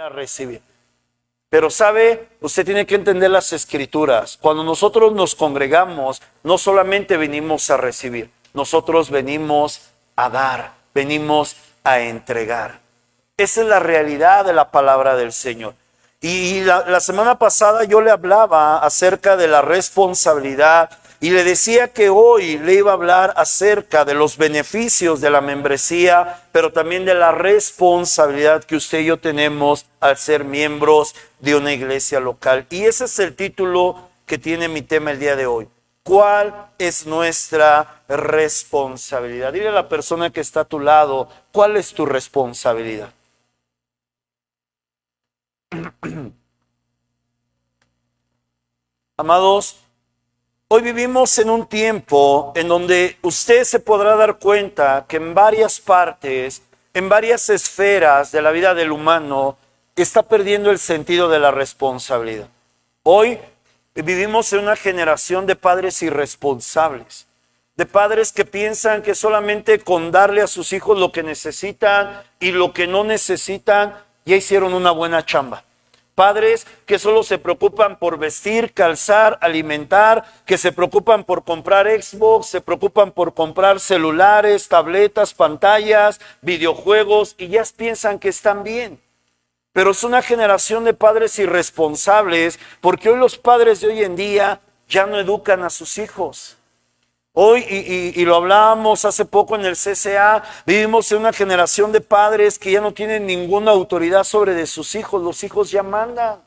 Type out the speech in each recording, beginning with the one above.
a recibir. Pero sabe, usted tiene que entender las escrituras. Cuando nosotros nos congregamos, no solamente venimos a recibir, nosotros venimos a dar, venimos a entregar. Esa es la realidad de la palabra del Señor. Y la semana pasada yo le hablaba acerca de la responsabilidad y le decía que hoy le iba a hablar acerca de los beneficios de la membresía, pero también de la responsabilidad que usted y yo tenemos al ser miembros de una iglesia local. Y ese es el título que tiene mi tema el día de hoy. ¿Cuál es nuestra responsabilidad? Dile a la persona que está a tu lado, ¿cuál es tu responsabilidad? Amados, hoy vivimos en un tiempo en donde usted se podrá dar cuenta que en varias partes, en varias esferas de la vida del humano, está perdiendo el sentido de la responsabilidad. Hoy vivimos en una generación de padres irresponsables, de padres que piensan que solamente con darle a sus hijos lo que necesitan y lo que no necesitan, ya hicieron una buena chamba. Padres que solo se preocupan por vestir, calzar, alimentar, que se preocupan por comprar Xbox, se preocupan por comprar celulares, tabletas, pantallas, videojuegos y ya piensan que están bien. Pero es una generación de padres irresponsables porque hoy los padres de hoy en día ya no educan a sus hijos. Hoy, y lo hablábamos hace poco en el CCA, vivimos en una generación de padres que ya no tienen ninguna autoridad sobre de sus hijos. Los hijos ya mandan.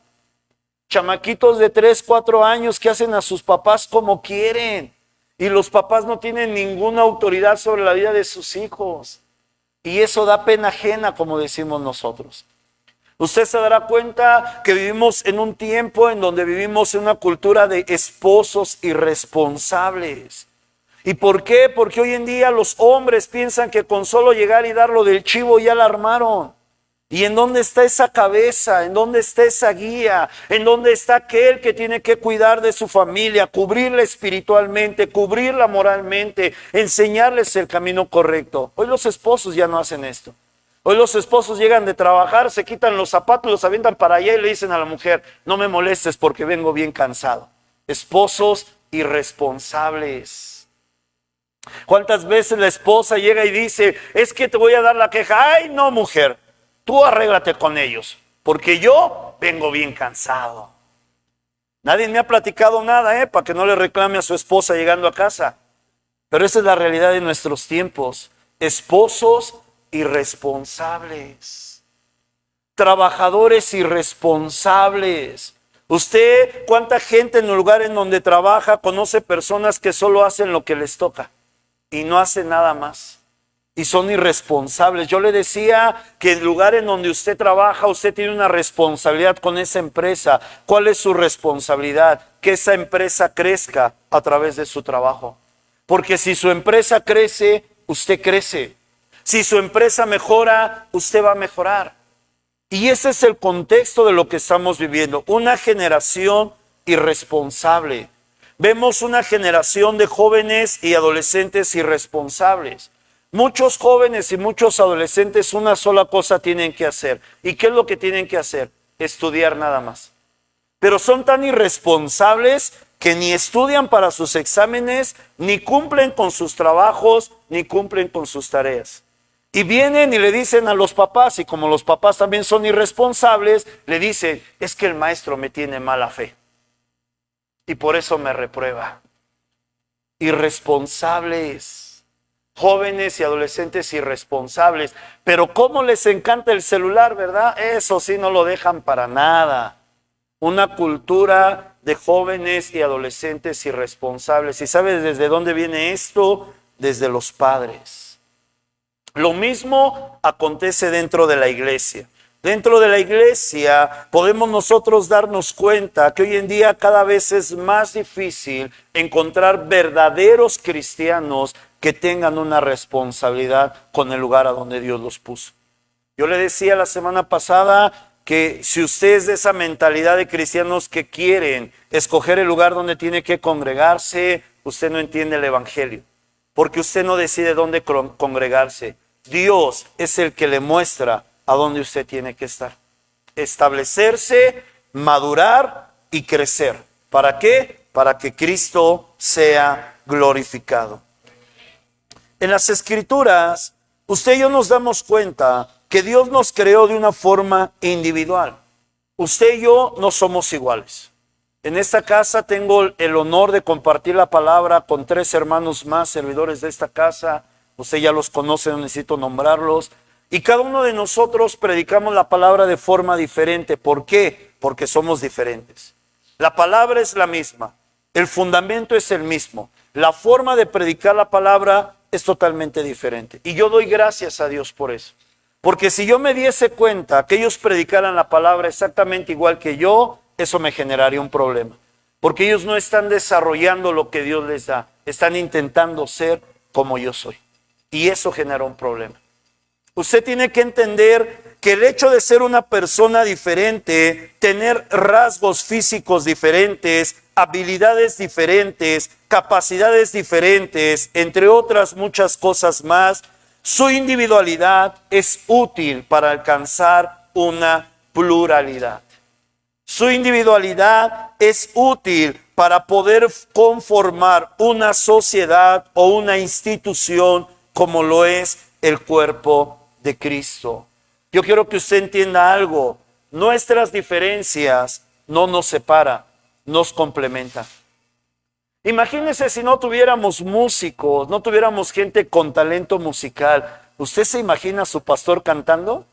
Chamaquitos de 3, 4 años que hacen a sus papás como quieren. Y los papás no tienen ninguna autoridad sobre la vida de sus hijos. Y eso da pena ajena, como decimos nosotros. Usted se dará cuenta que vivimos en un tiempo en donde vivimos en una cultura de esposos irresponsables. ¿Y por qué? Porque hoy en día los hombres piensan que con solo llegar y dar lo del chivo ya la armaron. ¿Y en dónde está esa cabeza? ¿En dónde está esa guía? ¿En dónde está aquel que tiene que cuidar de su familia, cubrirla espiritualmente, cubrirla moralmente, enseñarles el camino correcto? Hoy los esposos ya no hacen esto. Hoy los esposos llegan de trabajar, se quitan los zapatos, los avientan para allá y le dicen a la mujer, no me molestes porque vengo bien cansado. Esposos irresponsables. ¿Cuántas veces la esposa llega y dice, es que te voy a dar la queja? Ay, no, mujer, tú arréglate con ellos, porque yo vengo bien cansado. Nadie me ha platicado nada, para que no le reclame a su esposa llegando a casa. Pero esa es la realidad de nuestros tiempos. Esposos irresponsables. Trabajadores irresponsables. Usted, ¿cuánta gente en el lugar en donde trabaja conoce personas que solo hacen lo que les toca? Y no hace nada más. Y son irresponsables. Yo le decía que el lugar en donde usted trabaja, usted tiene una responsabilidad con esa empresa. ¿Cuál es su responsabilidad? Que esa empresa crezca a través de su trabajo. Porque si su empresa crece, usted crece. Si su empresa mejora, usted va a mejorar. Y ese es el contexto de lo que estamos viviendo. Una generación irresponsable. Vemos una generación de jóvenes y adolescentes irresponsables. Muchos jóvenes y muchos adolescentes una sola cosa tienen que hacer. ¿Y qué es lo que tienen que hacer? Estudiar nada más. Pero son tan irresponsables que ni estudian para sus exámenes, ni cumplen con sus trabajos, ni cumplen con sus tareas. Y vienen y le dicen a los papás, y como los papás también son irresponsables, le dicen, es que el maestro me tiene mala fe. Y por eso me reprueba. Irresponsables. Jóvenes y adolescentes irresponsables. Pero cómo les encanta el celular, ¿verdad? Eso sí no lo dejan para nada. Una cultura de jóvenes y adolescentes irresponsables. ¿Y sabes desde dónde viene esto? Desde los padres. Lo mismo acontece dentro de la iglesia. Dentro de la iglesia podemos nosotros darnos cuenta que hoy en día cada vez es más difícil encontrar verdaderos cristianos que tengan una responsabilidad con el lugar a donde Dios los puso. Yo le decía la semana pasada que si usted es de esa mentalidad de cristianos que quieren escoger el lugar donde tiene que congregarse, usted no entiende el evangelio, porque usted no decide dónde congregarse. Dios es el que le muestra a dónde usted tiene que estar. establecerse, madurar y crecer. ¿Para qué? Para que Cristo sea glorificado. En las Escrituras, usted y yo nos damos cuenta que Dios nos creó de una forma individual. Usted y yo no somos iguales. En esta casa tengo el honor de compartir la palabra con 3 hermanos más, servidores de esta casa. Usted ya los conoce, no necesito nombrarlos. Y cada uno de nosotros predicamos la palabra de forma diferente. ¿Por qué? Porque somos diferentes. La palabra es la misma. El fundamento es el mismo. La forma de predicar la palabra es totalmente diferente. Y yo doy gracias a Dios por eso. Porque si yo me diese cuenta que ellos predicaran la palabra exactamente igual que yo, eso me generaría un problema. Porque ellos no están desarrollando lo que Dios les da. Están intentando ser como yo soy. Y eso genera un problema. Usted tiene que entender que el hecho de ser una persona diferente, tener rasgos físicos diferentes, habilidades diferentes, capacidades diferentes, entre otras muchas cosas más, su individualidad es útil para alcanzar una pluralidad. Su individualidad es útil para poder conformar una sociedad o una institución como lo es el cuerpo de Cristo. Yo quiero que usted entienda algo. Nuestras diferencias no nos separan, nos complementan. Imagínese si no tuviéramos músicos, no tuviéramos gente con talento musical. ¿Usted se imagina a su pastor cantando?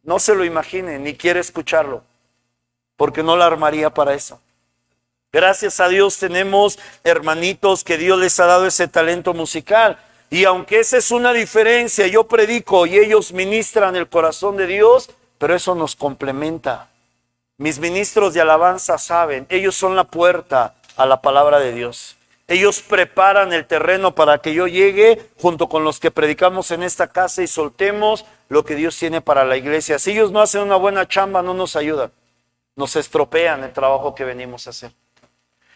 No se lo imagine, ni quiere escucharlo, porque no la armaría para eso. Gracias a Dios tenemos hermanitos que Dios les ha dado ese talento musical. Y aunque esa es una diferencia, yo predico y ellos ministran el corazón de Dios, pero eso nos complementa. Mis ministros de alabanza saben, ellos son la puerta a la palabra de Dios. Ellos preparan el terreno para que yo llegue junto con los que predicamos en esta casa y soltemos lo que Dios tiene para la iglesia. Si ellos no hacen una buena chamba, no nos ayudan. Nos estropean el trabajo que venimos a hacer.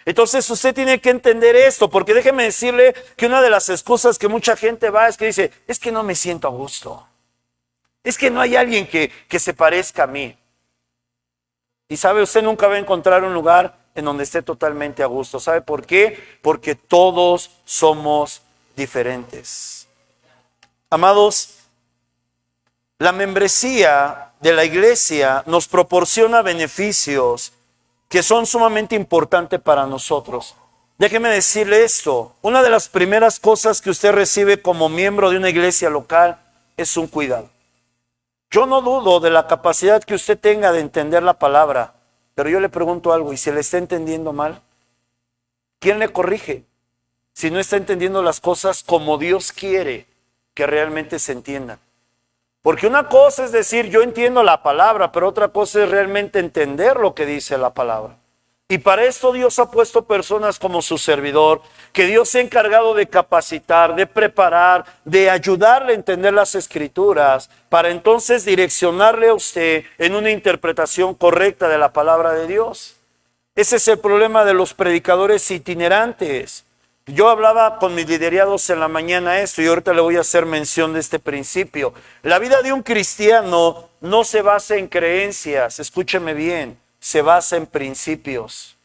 Entonces usted tiene que entender esto, porque déjeme decirle que una de las excusas que mucha gente va es que dice, es que no me siento a gusto. Es que no hay alguien que se parezca a mí. Y sabe, usted nunca va a encontrar un lugar en donde esté totalmente a gusto. ¿Sabe por qué? Porque todos somos diferentes. Amados, la membresía de la iglesia nos proporciona beneficios que son sumamente importantes para nosotros. Déjeme decirle esto, una de las primeras cosas que usted recibe como miembro de una iglesia local es un cuidado. Yo no dudo de la capacidad que usted tenga de entender la palabra, pero yo le pregunto algo, ¿y si le está entendiendo mal? ¿Quién le corrige? Si no está entendiendo las cosas como Dios quiere que realmente se entiendan. Porque una cosa es decir, yo entiendo la palabra, pero otra cosa es realmente entender lo que dice la palabra. Y para esto Dios ha puesto personas como su servidor, que Dios se ha encargado de capacitar, de preparar, de ayudarle a entender las Escrituras, para entonces direccionarle a usted en una interpretación correcta de la palabra de Dios. Ese es el problema de los predicadores itinerantes. Yo hablaba con mis liderados en la mañana esto y ahorita le voy a hacer mención de este principio. La vida de un cristiano no se basa en creencias, escúcheme bien, se basa en principios.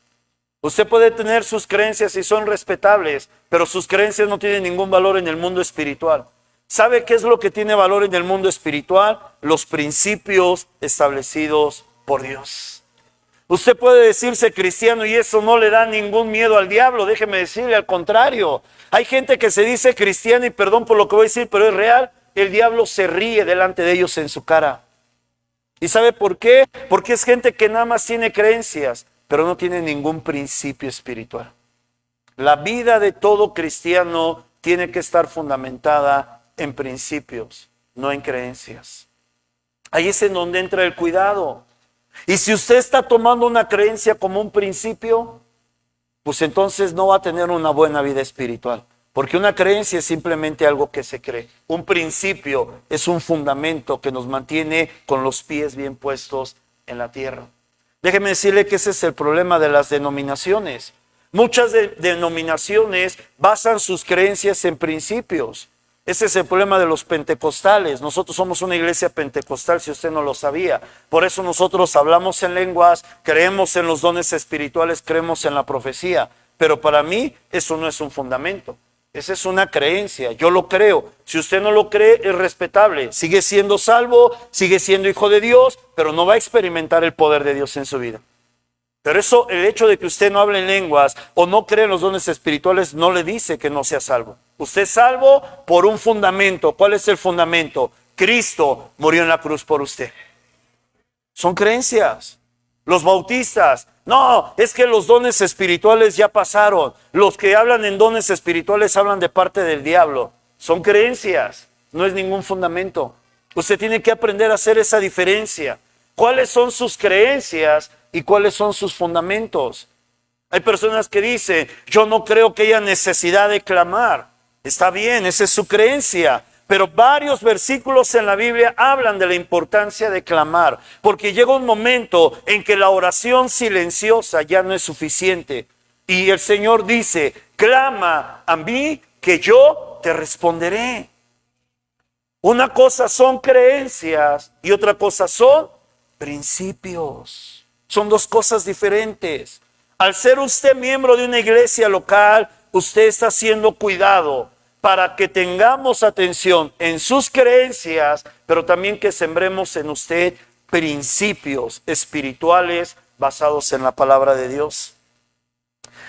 Usted puede tener sus creencias y son respetables, pero sus creencias no tienen ningún valor en el mundo espiritual. ¿Sabe qué es lo que tiene valor en el mundo espiritual? Los principios establecidos por Dios. Usted puede decirse cristiano y eso no le da ningún miedo al diablo. Déjeme decirle, al contrario. Hay gente que se dice cristiana y perdón por lo que voy a decir, pero es real. El diablo se ríe delante de ellos en su cara. ¿Y sabe por qué? Porque es gente que nada más tiene creencias, pero no tiene ningún principio espiritual. La vida de todo cristiano tiene que estar fundamentada en principios, no en creencias. Ahí es en donde entra el cuidado. Y si usted está tomando una creencia como un principio, pues entonces no va a tener una buena vida espiritual. Porque una creencia es simplemente algo que se cree. Un principio es un fundamento que nos mantiene con los pies bien puestos en la tierra. Déjeme decirle que ese es el problema de las denominaciones. Muchas denominaciones basan sus creencias en principios. Ese es el problema de los pentecostales. Nosotros somos una iglesia pentecostal, si usted no lo sabía. Por eso nosotros hablamos en lenguas, creemos en los dones espirituales, creemos en la profecía. Pero para mí eso no es un fundamento. Esa es una creencia, yo lo creo. Si usted no lo cree, es respetable. Sigue siendo salvo, sigue siendo hijo de Dios, pero no va a experimentar el poder de Dios en su vida. Pero eso, el hecho de que usted no hable en lenguas o no cree en los dones espirituales, no le dice que no sea salvo. Usted es salvo por un fundamento. ¿Cuál es el fundamento? Cristo murió en la cruz por usted. Son creencias. Los bautistas, no, es que los dones espirituales ya pasaron. Los que hablan en dones espirituales hablan de parte del diablo. Son creencias, no es ningún fundamento. Usted tiene que aprender a hacer esa diferencia. ¿Cuáles son sus creencias y cuáles son sus fundamentos? Hay personas que dicen, yo no creo que haya necesidad de clamar. Está bien, esa es su creencia. Pero varios versículos en la Biblia hablan de la importancia de clamar, porque llega un momento en que la oración silenciosa ya no es suficiente. Y el Señor dice, clama a mí que yo te responderé. Una cosa son creencias y otra cosa son principios. Son dos cosas diferentes. Al ser usted miembro de una iglesia local, usted está siendo cuidado para que tengamos atención en sus creencias, pero también que sembremos en usted principios espirituales basados en la palabra de Dios.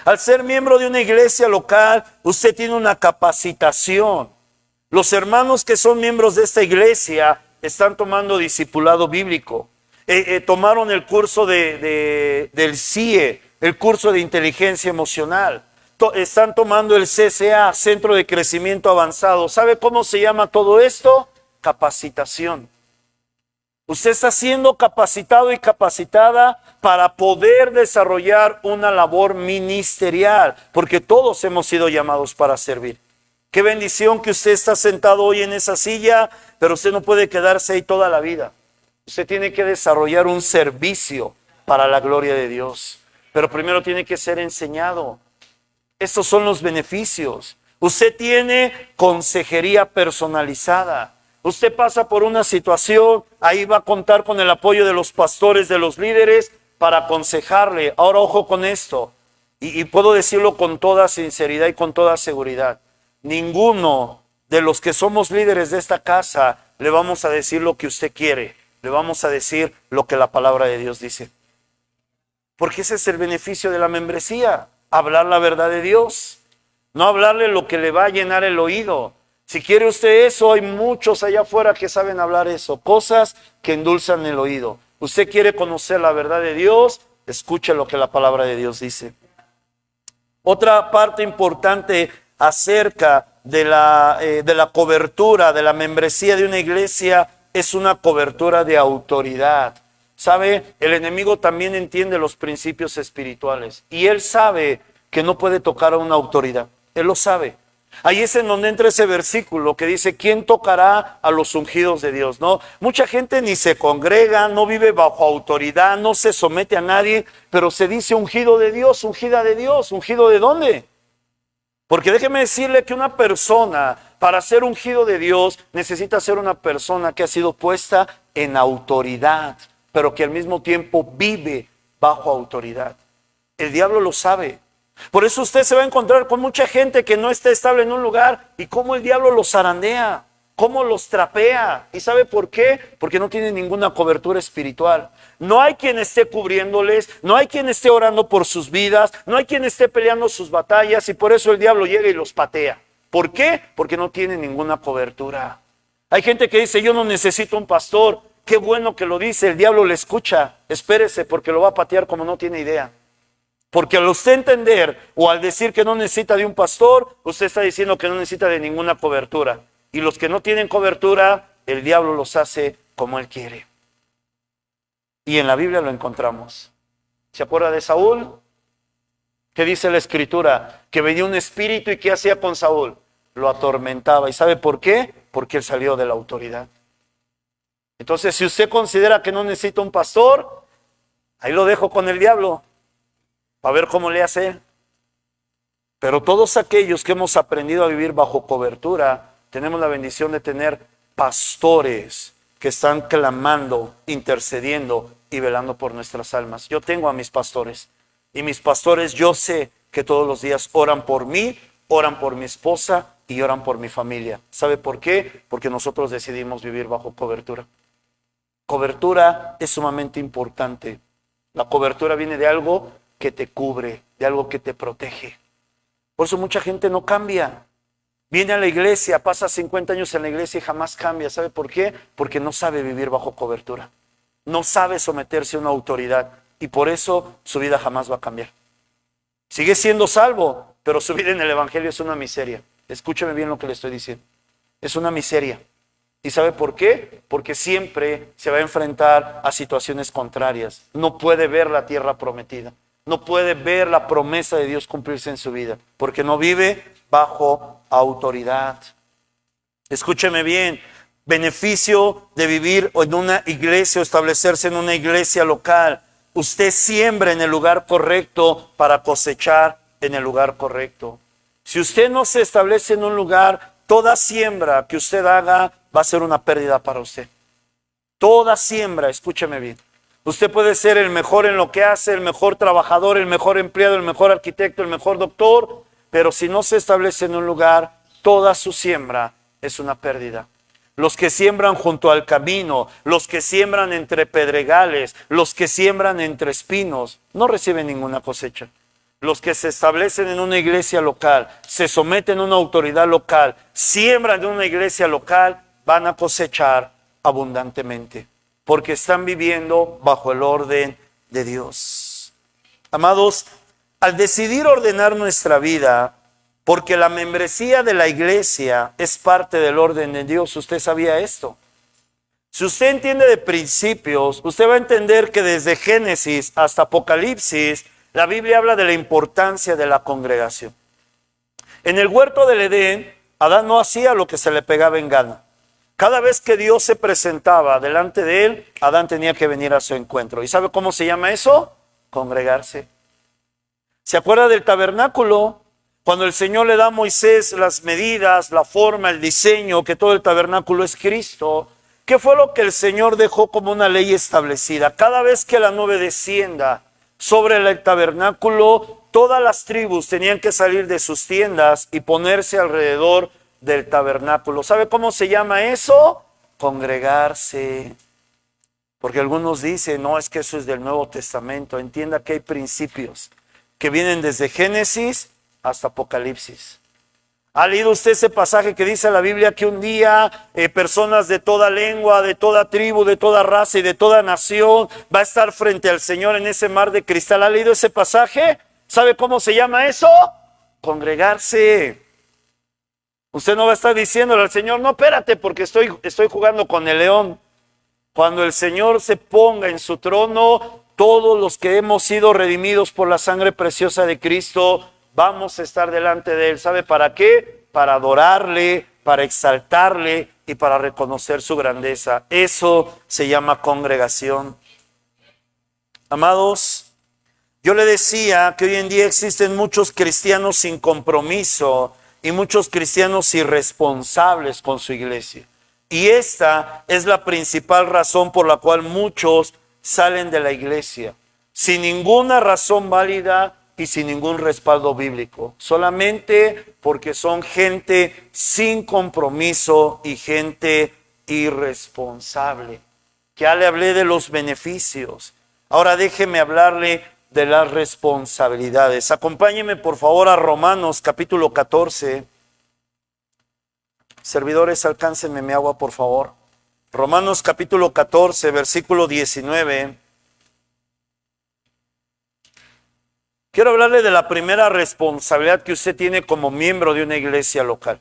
Al ser miembro de una iglesia local, usted tiene una capacitación. Los hermanos que son miembros de esta iglesia están tomando discipulado bíblico. Tomaron el curso del CIE, el curso de inteligencia emocional. Están tomando el CCA, Centro de Crecimiento Avanzado. ¿Sabe cómo se llama todo esto? Capacitación. Usted está siendo capacitado y capacitada para poder desarrollar una labor ministerial, porque todos hemos sido llamados para servir. Qué bendición que usted está sentado hoy en esa silla, pero usted no puede quedarse ahí toda la vida. Usted tiene que desarrollar un servicio para la gloria de Dios, pero primero tiene que ser enseñado. Estos son los beneficios. Usted tiene consejería personalizada. Usted pasa por una situación, ahí va a contar con el apoyo de los pastores, de los líderes, para aconsejarle. Ahora ojo con esto, y puedo decirlo con toda sinceridad y con toda seguridad. Ninguno de los que somos líderes de esta casa le vamos a decir lo que usted quiere. Le vamos a decir lo que la palabra de Dios dice. Porque ese es el beneficio de la membresía. Hablar la verdad de Dios, no hablarle lo que le va a llenar el oído. Si quiere usted eso, hay muchos allá afuera que saben hablar eso, cosas que endulzan el oído. Usted quiere conocer la verdad de Dios, escuche lo que la palabra de Dios dice. Otra parte importante acerca de la cobertura, de la membresía de una iglesia, es una cobertura de autoridad. ¿Sabe? El enemigo también entiende los principios espirituales y él sabe que no puede tocar a una autoridad. Él lo sabe. Ahí es en donde entra ese versículo que dice, ¿quién tocará a los ungidos de Dios? ¿No? Mucha gente ni se congrega, no vive bajo autoridad, no se somete a nadie, pero se dice ungido de Dios, ungida de Dios. ¿Ungido de dónde? Porque déjeme decirle que una persona, para ser ungido de Dios, necesita ser una persona que ha sido puesta en autoridad, pero que al mismo tiempo vive bajo autoridad. El diablo lo sabe. Por eso usted se va a encontrar con mucha gente que no está estable en un lugar y cómo el diablo los zarandea, cómo los trapea. ¿Y sabe por qué? Porque no tiene ninguna cobertura espiritual. No hay quien esté cubriéndoles, no hay quien esté orando por sus vidas, no hay quien esté peleando sus batallas y por eso el diablo llega y los patea. ¿Por qué? Porque no tiene ninguna cobertura. Hay gente que dice, yo no necesito un pastor. Qué bueno que lo dice, el diablo le escucha. Espérese porque lo va a patear como no tiene idea. Porque al usted entender o al decir que no necesita de un pastor, usted está diciendo que no necesita de ninguna cobertura. Y los que no tienen cobertura, el diablo los hace como él quiere. Y en la Biblia lo encontramos. ¿Se acuerda de Saúl? ¿Qué dice la Escritura? Que venía un espíritu y ¿qué hacía con Saúl? Lo atormentaba. ¿Y sabe por qué? Porque él salió de la autoridad. Entonces, si usted considera que no necesita un pastor, ahí lo dejo con el diablo, para ver cómo le hace él. Pero todos aquellos que hemos aprendido a vivir bajo cobertura, Tenemos la bendición de tener pastores que están clamando, intercediendo y velando por nuestras almas. Yo tengo a mis pastores y mis pastores yo sé que todos los días oran por mí, oran por mi esposa y oran por mi familia. ¿Sabe por qué? Porque nosotros decidimos vivir bajo cobertura. Cobertura es sumamente importante. La cobertura viene de algo que te cubre, de algo que te protege. Por eso mucha gente no cambia. Viene a la iglesia, pasa 50 años en la iglesia y jamás cambia. ¿Sabe por qué? Porque no sabe vivir bajo cobertura. No sabe someterse a una autoridad y por eso su vida jamás va a cambiar. Sigue siendo salvo, pero su vida en el evangelio es una miseria. Escúcheme bien lo que le estoy diciendo. Es una miseria. ¿Y sabe por qué? Porque siempre se va a enfrentar a situaciones contrarias. No puede ver la tierra prometida. No puede ver la promesa de Dios cumplirse en su vida. Porque no vive bajo autoridad. Escúcheme bien. Beneficio de vivir en una iglesia o establecerse en una iglesia local. Usted siembra en el lugar correcto para cosechar en el lugar correcto. Si usted no se establece en un lugar, toda siembra que usted haga va a ser una pérdida para usted. Toda siembra, escúcheme bien. Usted puede ser el mejor en lo que hace, el mejor trabajador, el mejor empleado, el mejor arquitecto, el mejor doctor, pero si no se establece en un lugar, toda su siembra es una pérdida. Los que siembran junto al camino, los que siembran entre pedregales, los que siembran entre espinos, no reciben ninguna cosecha. Los que se establecen en una iglesia local, se someten a una autoridad local, siembran en una iglesia local, van a cosechar abundantemente, porque están viviendo bajo el orden de Dios. Amados, al decidir ordenar nuestra vida, porque la membresía de la iglesia es parte del orden de Dios, ¿usted sabía esto? Si usted entiende de principios, usted va a entender que desde Génesis hasta Apocalipsis, la Biblia habla de la importancia de la congregación. En el huerto del Edén, Adán no hacía lo que se le pegaba en gana. Cada vez que Dios se presentaba delante de él, Adán tenía que venir a su encuentro. ¿Y sabe cómo se llama eso? Congregarse. ¿Se acuerda del tabernáculo? Cuando el Señor le da a Moisés las medidas, la forma, el diseño, que todo el tabernáculo es Cristo, ¿qué fue lo que el Señor dejó como una ley establecida? Cada vez que la nube descienda sobre el tabernáculo, todas las tribus tenían que salir de sus tiendas y ponerse alrededor del tabernáculo. ¿Sabe cómo se llama eso? Congregarse. Porque algunos dicen, no, es que eso es del Nuevo Testamento. Entienda que hay principios que vienen desde Génesis hasta Apocalipsis. ¿Ha leído usted ese pasaje que dice la Biblia que un día personas de toda lengua, de toda tribu, de toda raza y de toda nación va a estar frente al Señor en ese mar de cristal? ¿Ha leído ese pasaje? ¿Sabe cómo se llama eso? Congregarse. Usted no va a estar diciéndole al Señor, no, espérate, porque estoy jugando con el león. Cuando el Señor se ponga en su trono, todos los que hemos sido redimidos por la sangre preciosa de Cristo, vamos a estar delante de Él. ¿Sabe para qué? Para adorarle, para exaltarle y para reconocer su grandeza. Eso se llama congregación. Amados, yo le decía que hoy en día existen muchos cristianos sin compromiso y muchos cristianos irresponsables con su iglesia. Y esta es la principal razón por la cual muchos salen de la iglesia, sin ninguna razón válida y sin ningún respaldo bíblico, solamente porque son gente sin compromiso y gente irresponsable. Ya le hablé de los beneficios, ahora déjeme hablarle de las responsabilidades. Acompáñeme por favor a Romanos capítulo 14. Servidores, alcáncenme mi agua por favor. Romanos capítulo 14, versículo 19. Quiero hablarle de la primera responsabilidad que usted tiene como miembro de una iglesia local.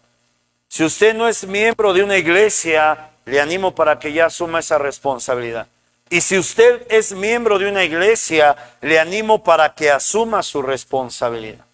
Si usted no es miembro de una iglesia, le animo para que ya asuma esa responsabilidad. Y si usted es miembro de una iglesia, le animo para que asuma su responsabilidad.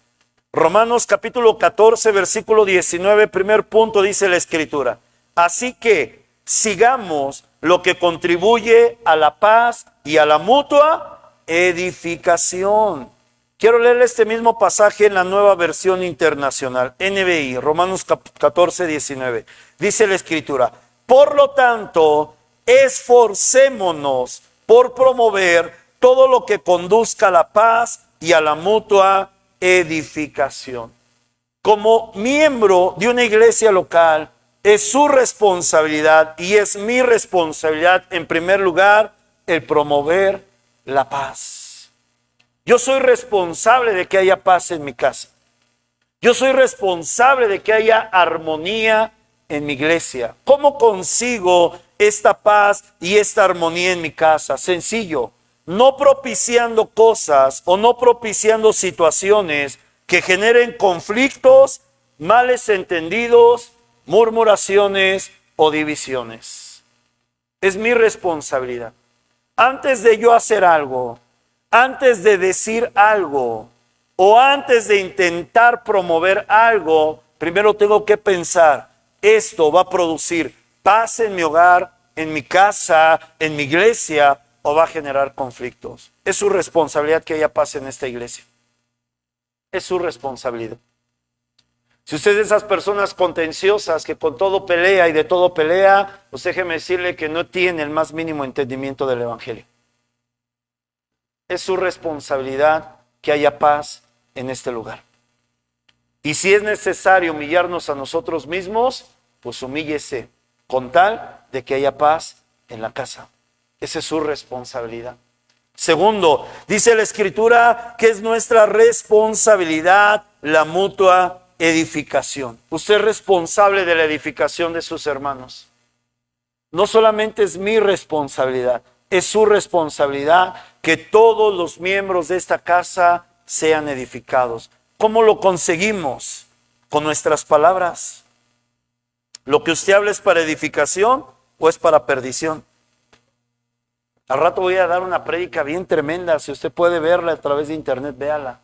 Romanos capítulo 14, versículo 19, primer punto, dice la Escritura. Así que sigamos lo que contribuye a la paz y a la mutua edificación. Quiero leer este mismo pasaje en la Nueva Versión Internacional, NBI, Romanos 14, 19. Dice la Escritura, por lo tanto, esforcémonos por promover todo lo que conduzca a la paz y a la mutua edificación. Como miembro de una iglesia local, es su responsabilidad y es mi responsabilidad, en primer lugar, el promover la paz. Yo soy responsable de que haya paz en mi casa. Yo soy responsable de que haya armonía en mi iglesia. ¿Cómo consigo esta paz y esta armonía en mi casa? Sencillo, no propiciando cosas o no propiciando situaciones que generen conflictos, males entendidos, murmuraciones o divisiones. Es mi responsabilidad. Antes de yo hacer algo, antes de decir algo o antes de intentar promover algo, primero tengo que pensar, ¿esto va a producir paz en mi hogar, en mi casa, en mi iglesia o va a generar conflictos? Es su responsabilidad que haya paz en esta iglesia. Es su responsabilidad. Si usted es de esas personas contenciosas que con todo pelea y de todo pelea, pues déjeme decirle que no tiene el más mínimo entendimiento del evangelio. Es su responsabilidad que haya paz en este lugar. Y si es necesario humillarnos a nosotros mismos, pues humíllese con tal de que haya paz en la casa. Esa es su responsabilidad. Segundo, dice la Escritura que es nuestra responsabilidad la mutua edificación. Usted es responsable de la edificación de sus hermanos. No solamente es mi responsabilidad, es su responsabilidad que todos los miembros de esta casa sean edificados. ¿Cómo lo conseguimos? Con nuestras palabras. ¿Lo que usted habla es para edificación o es para perdición? Al rato voy a dar una prédica bien tremenda. Si usted puede verla a través de internet, véala.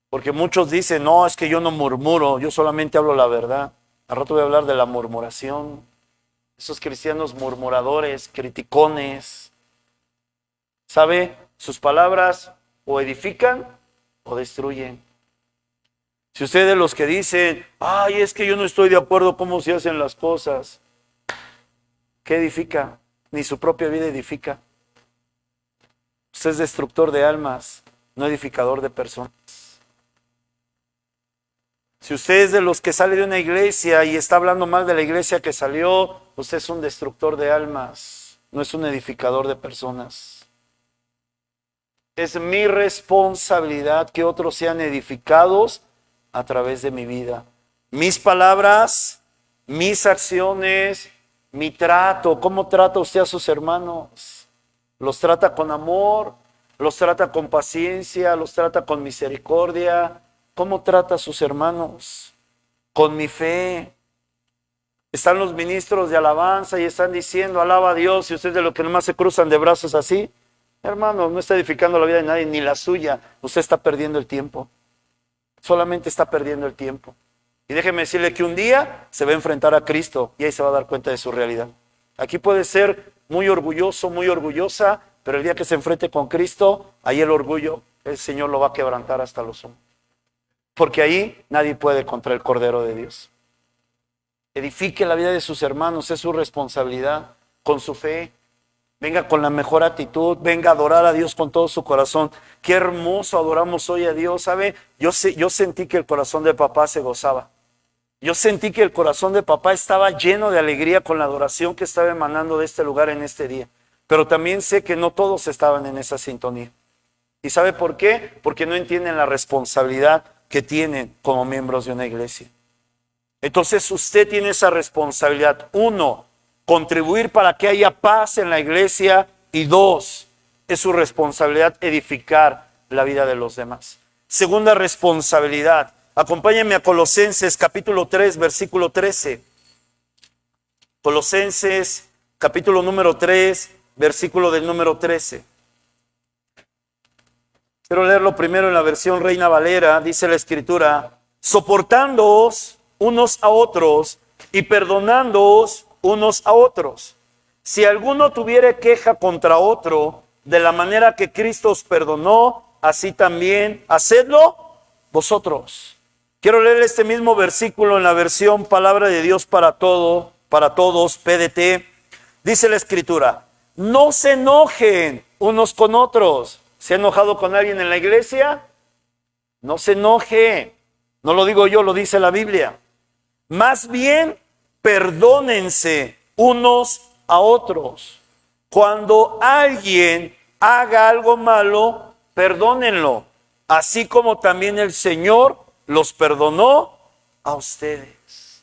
Porque muchos dicen, no, es que yo no murmuro, yo solamente hablo la verdad. Al rato voy a hablar de la murmuración. Esos cristianos murmuradores, criticones. ¿Sabe? Sus palabras o edifican o destruyen. Si usted es de los que dicen, ay, es que yo no estoy de acuerdo cómo se hacen las cosas. ¿Qué edifica? Ni su propia vida edifica. Usted es destructor de almas, no edificador de personas. Si usted es de los que sale de una iglesia y está hablando mal de la iglesia que salió, usted es un destructor de almas, no es un edificador de personas. Es mi responsabilidad que otros sean edificados a través de mi vida. Mis palabras, mis acciones, mi trato. ¿Cómo trata usted a sus hermanos? ¿Los trata con amor? ¿Los trata con paciencia? ¿Los trata con misericordia? ¿Cómo trata a sus hermanos? Con mi fe. Están los ministros de alabanza y están diciendo, alaba a Dios, y ustedes de lo que nomás se cruzan de brazos así. Hermano, no está edificando la vida de nadie, ni la suya. Usted está perdiendo el tiempo. Solamente está perdiendo el tiempo. Y déjeme decirle que un día se va a enfrentar a Cristo y ahí se va a dar cuenta de su realidad. Aquí puede ser muy orgulloso, muy orgullosa, pero el día que se enfrente con Cristo, ahí el orgullo, el Señor lo va a quebrantar hasta lo sumo. Porque ahí nadie puede contra el Cordero de Dios. Edifique la vida de sus hermanos, es su responsabilidad, con su fe. Venga con la mejor actitud, venga a adorar a Dios con todo su corazón. Qué hermoso adoramos hoy a Dios, ¿sabe? Yo sentí que el corazón de papá se gozaba. Yo sentí que el corazón de papá estaba lleno de alegría con la adoración que estaba emanando de este lugar en este día. Pero también sé que no todos estaban en esa sintonía. ¿Y sabe por qué? Porque no entienden la responsabilidad que tienen como miembros de una iglesia. Entonces usted tiene esa responsabilidad. 1, contribuir para que haya paz en la iglesia. Y 2, es su responsabilidad edificar la vida de los demás. Segunda responsabilidad. Acompáñenme a Colosenses capítulo 3, versículo 13. Colosenses capítulo número 3, versículo del número 13. Quiero leerlo primero en la versión Reina Valera. Dice la Escritura, soportándoos unos a otros y perdonándoos unos a otros. Si alguno tuviere queja contra otro, de la manera que Cristo os perdonó, así también hacedlo vosotros. Quiero leer este mismo versículo en la versión Palabra de Dios para todos, PDT. Dice la Escritura, no se enojen unos con otros. ¿Se ha enojado con alguien en la iglesia? No se enoje. No lo digo yo, lo dice la Biblia. Más bien, perdónense unos a otros. Cuando alguien haga algo malo, perdónenlo. Así como también el Señor los perdonó a ustedes.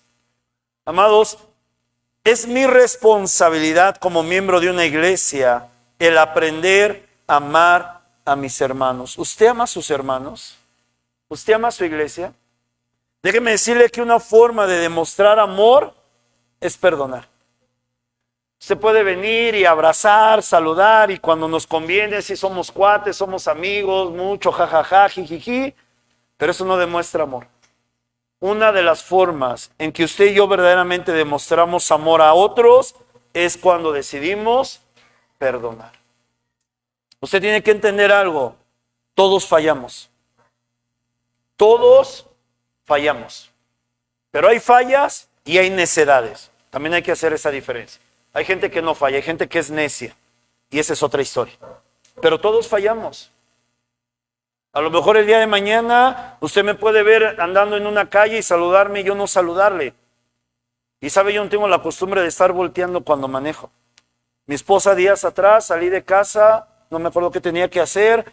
Amados, es mi responsabilidad como miembro de una iglesia el aprender a amar a mis hermanos. ¿Usted ama a sus hermanos? ¿Usted ama a su iglesia? Déjeme decirle que una forma de demostrar amor es perdonar. Usted puede venir y abrazar, saludar, y cuando nos conviene, si somos cuates, somos amigos, mucho jajaja, jijiji, pero eso no demuestra amor. Una de las formas en que usted y yo verdaderamente demostramos amor a otros es cuando decidimos perdonar. Usted tiene que entender algo, todos fallamos. Todos fallamos. Pero hay fallas y hay necedades. También hay que hacer esa diferencia. Hay gente que no falla, hay gente que es necia. Y esa es otra historia. Pero todos fallamos. A lo mejor el día de mañana usted me puede ver andando en una calle y saludarme y yo no saludarle. Y sabe, yo no tengo la costumbre de estar volteando cuando manejo. Mi esposa días atrás salí de casa, no me acuerdo qué tenía que hacer,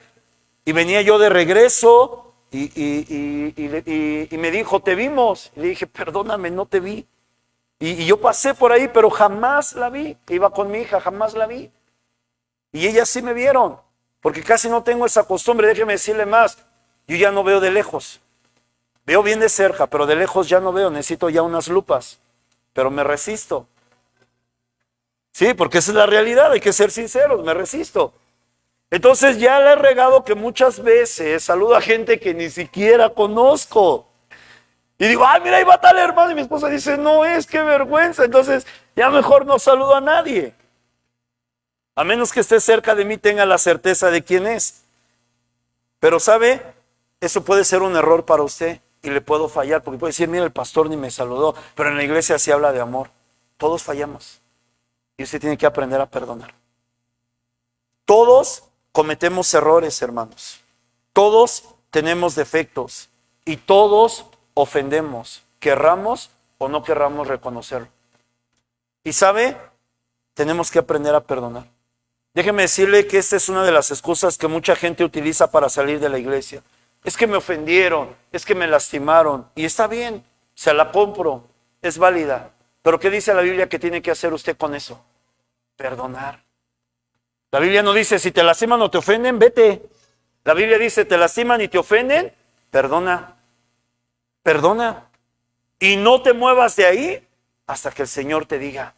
y venía yo de regreso y me dijo, te vimos. Y le dije, perdóname, no te vi. Y yo pasé por ahí, pero jamás la vi. Iba con mi hija, jamás la vi. Y ellas sí me vieron. Porque casi no tengo esa costumbre, déjeme decirle más, yo ya no veo de lejos. Veo bien de cerca, pero de lejos ya no veo, necesito ya unas lupas. Pero me resisto. Sí, porque esa es la realidad, hay que ser sinceros, me resisto. Entonces ya le he regado que muchas veces saludo a gente que ni siquiera conozco. Y digo, ay, mira, ahí va tal hermano, y mi esposa dice, no es, qué vergüenza. Entonces ya mejor no saludo a nadie. A menos que esté cerca de mí, tenga la certeza de quién es. Pero ¿sabe? Eso puede ser un error para usted y le puedo fallar, porque puede decir, mira, el pastor ni me saludó, pero en la iglesia sí habla de amor. Todos fallamos y usted tiene que aprender a perdonar. Todos cometemos errores, hermanos. Todos tenemos defectos y todos ofendemos, querramos o no querramos reconocerlo. Y ¿sabe? Tenemos que aprender a perdonar. Déjeme decirle que esta es una de las excusas que mucha gente utiliza para salir de la iglesia. Es que me ofendieron, es que me lastimaron. Y está bien, se la compro, es válida. Pero ¿qué dice la Biblia que tiene que hacer usted con eso? Perdonar. La Biblia no dice, si te lastiman o te ofenden, vete. La Biblia dice, te lastiman y te ofenden, perdona. Perdona. Y no te muevas de ahí hasta que el Señor te diga.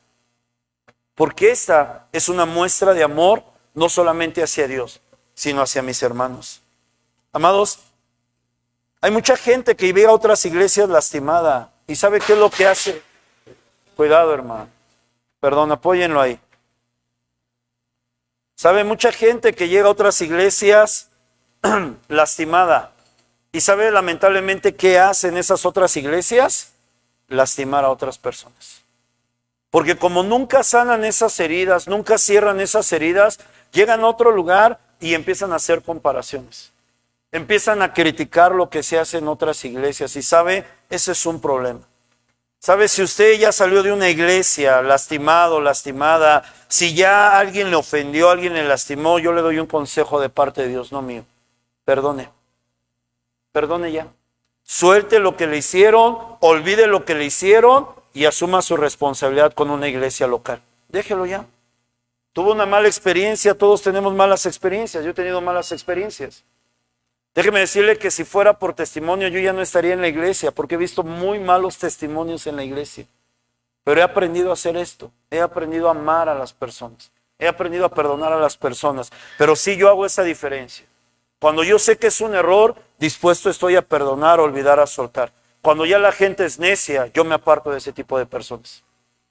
Porque esta es una muestra de amor, no solamente hacia Dios, sino hacia mis hermanos. Amados, hay mucha gente que ve a otras iglesias lastimada. ¿Y sabe qué es lo que hace? Cuidado, hermano. Perdón, apóyenlo ahí. ¿Sabe? Mucha gente que llega a otras iglesias lastimada. ¿Y sabe lamentablemente qué hacen esas otras iglesias? Lastimar a otras personas. Porque como nunca sanan esas heridas, nunca cierran esas heridas, llegan a otro lugar y empiezan a hacer comparaciones. Empiezan a criticar lo que se hace en otras iglesias. Y sabe, ese es un problema. Sabe, si usted ya salió de una iglesia lastimado, lastimada, si ya alguien le ofendió, alguien le lastimó, yo le doy un consejo de parte de Dios, no mío. Perdone. Perdone ya. Suelte lo que le hicieron, olvide lo que le hicieron y asuma su responsabilidad con una iglesia local. Déjelo ya. Tuvo una mala experiencia, todos tenemos malas experiencias, yo he tenido malas experiencias. Déjeme decirle que si fuera por testimonio yo ya no estaría en la iglesia, porque he visto muy malos testimonios en la iglesia. Pero he aprendido a hacer esto, he aprendido a amar a las personas, he aprendido a perdonar a las personas, pero sí yo hago esa diferencia. Cuando yo sé que es un error, dispuesto estoy a perdonar, a olvidar, a soltar. Cuando ya la gente es necia, yo me aparto de ese tipo de personas.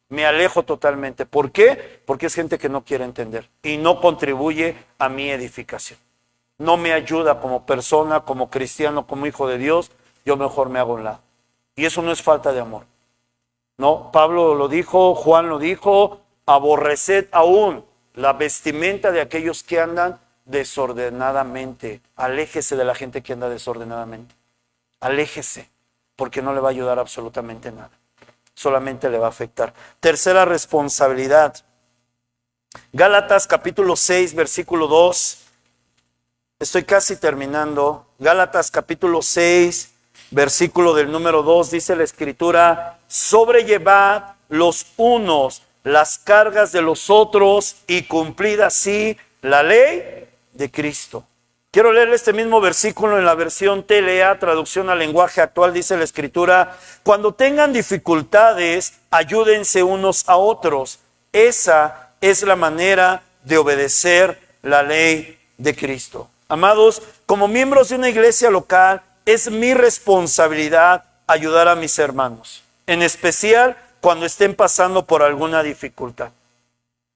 Me alejo totalmente. ¿Por qué? Porque es gente que no quiere entender y no contribuye a mi edificación. No me ayuda como persona, como cristiano, como hijo de Dios yo mejor me hago a un lado. Y eso no es falta de amor. No, Pablo lo dijo, Juan lo dijo, aborreced aún la vestimenta de aquellos que andan desordenadamente. Aléjese de la gente que anda desordenadamente. Aléjese, porque no le va a ayudar absolutamente nada. Solamente le va a afectar. Tercera responsabilidad. Gálatas capítulo 6, versículo 2. Estoy casi terminando. Gálatas capítulo 6, versículo del número 2, dice la Escritura: sobrellevad los unos las cargas de los otros y cumplid así la ley de Cristo. Quiero leer este mismo versículo en la versión TLA, traducción al lenguaje actual. Dice la Escritura: cuando tengan dificultades, ayúdense unos a otros. Esa es la manera de obedecer la ley de Cristo. Amados, como miembros de una iglesia local, es mi responsabilidad ayudar a mis hermanos, en especial cuando estén pasando por alguna dificultad.